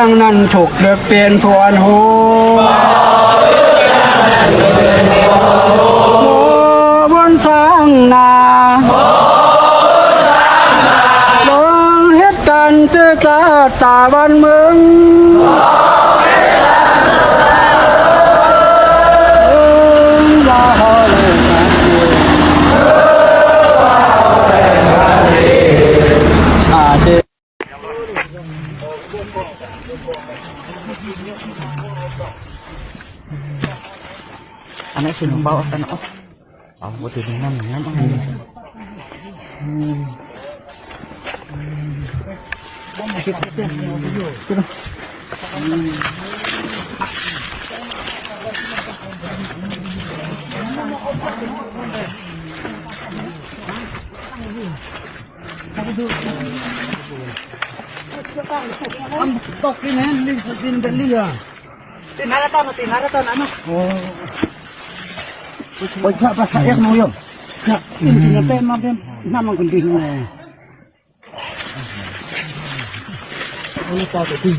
งนั้นถูกเลือกเปลี่ยนพวนหูโอบนสร้างนาลงเฮ็ดกันเจอตาบ้านเมืองอันนั้นคือน้องเบากันเนาะเอาปกติน้ำอย่างนั้นต้องตกนี่นะนี่ดินเป็นเรือตีนาตอนนั้นโอ้โอ้ยชอบภาษาเอกน้อยชอบกินเต็มมาเป็นน้ำมันคนดีเลยโอ้ยต่อไปดี